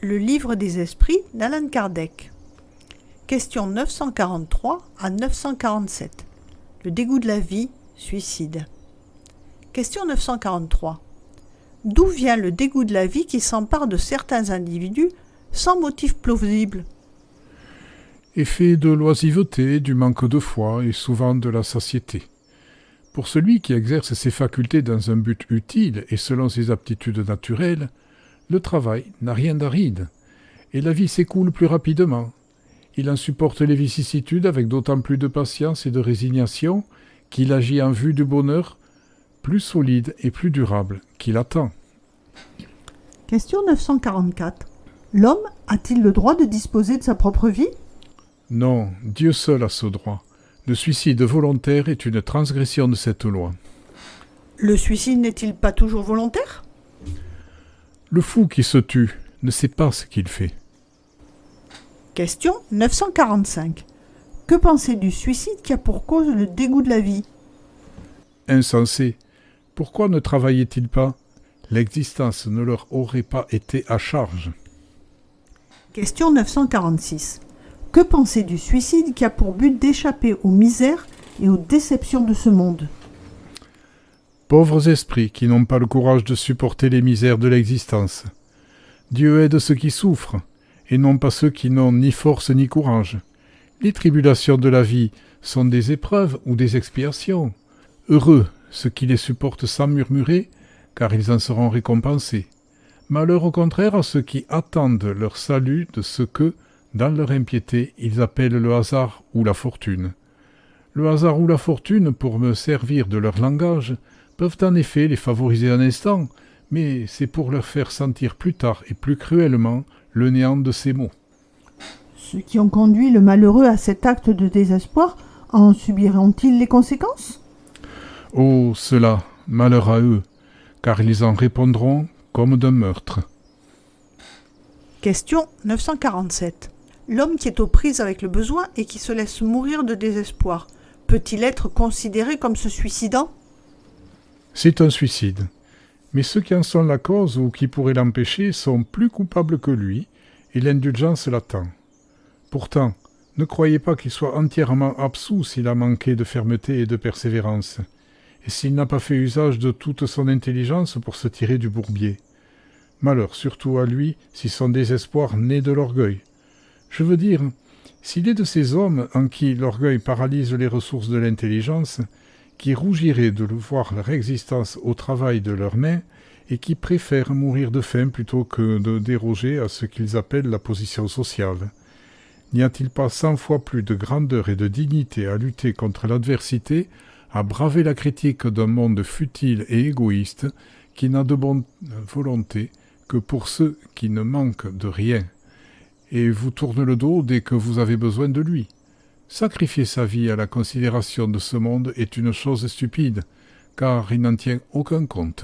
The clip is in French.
Le livre des esprits d'Allan Kardec. Questions 943 à 947. Le dégoût de la vie, suicide. Question 943. D'où vient le dégoût de la vie qui s'empare de certains individus sans motif plausible? Effet de l'oisiveté, du manque de foi et souvent de la satiété. Pour celui qui exerce ses facultés dans un but utile et selon ses aptitudes naturelles, le travail n'a rien d'aride, et la vie s'écoule plus rapidement. Il en supporte les vicissitudes avec d'autant plus de patience et de résignation qu'il agit en vue du bonheur plus solide et plus durable qu'il attend. Question 944. L'homme a-t-il le droit de disposer de sa propre vie? Non, Dieu seul a ce droit. Le suicide volontaire est une transgression de cette loi. Le suicide n'est-il pas toujours volontaire? Le fou qui se tue ne sait pas ce qu'il fait. Question 945. Que penser du suicide qui a pour cause le dégoût de la vie? Insensé. Pourquoi ne travaillait-il pas? L'existence ne leur aurait pas été à charge. Question 946. Que penser du suicide qui a pour but d'échapper aux misères et aux déceptions de ce monde? Pauvres esprits qui n'ont pas le courage de supporter les misères de l'existence. Dieu aide ceux qui souffrent, et non pas ceux qui n'ont ni force ni courage. Les tribulations de la vie sont des épreuves ou des expiations. Heureux ceux qui les supportent sans murmurer, car ils en seront récompensés. Malheur au contraire à ceux qui attendent leur salut de ce que, dans leur impiété, ils appellent le hasard ou la fortune. Le hasard ou la fortune, pour me servir de leur langage, peuvent en effet les favoriser un instant, mais c'est pour leur faire sentir plus tard et plus cruellement le néant de ces mots. Ceux qui ont conduit le malheureux à cet acte de désespoir en subiront-ils les conséquences? Oh, cela, malheur à eux, car ils en répondront comme d'un meurtre. Question 947. L'homme qui est aux prises avec le besoin et qui se laisse mourir de désespoir, peut-il être considéré comme se suicidant? C'est un suicide. Mais ceux qui en sont la cause ou qui pourraient l'empêcher sont plus coupables que lui, et l'indulgence l'attend. Pourtant, ne croyez pas qu'il soit entièrement absous s'il a manqué de fermeté et de persévérance, et s'il n'a pas fait usage de toute son intelligence pour se tirer du bourbier. Malheur surtout à lui si son désespoir naît de l'orgueil. Je veux dire, s'il est de ces hommes en qui l'orgueil paralyse les ressources de l'intelligence, qui rougiraient de voir leur existence au travail de leurs mains et qui préfèrent mourir de faim plutôt que de déroger à ce qu'ils appellent la position sociale. N'y a-t-il pas 100 fois plus de grandeur et de dignité à lutter contre l'adversité, à braver la critique d'un monde futile et égoïste qui n'a de bonne volonté que pour ceux qui ne manquent de rien, et vous tourne le dos dès que vous avez besoin de lui? Sacrifier sa vie à la considération de ce monde est une chose stupide, car il n'en tient aucun compte.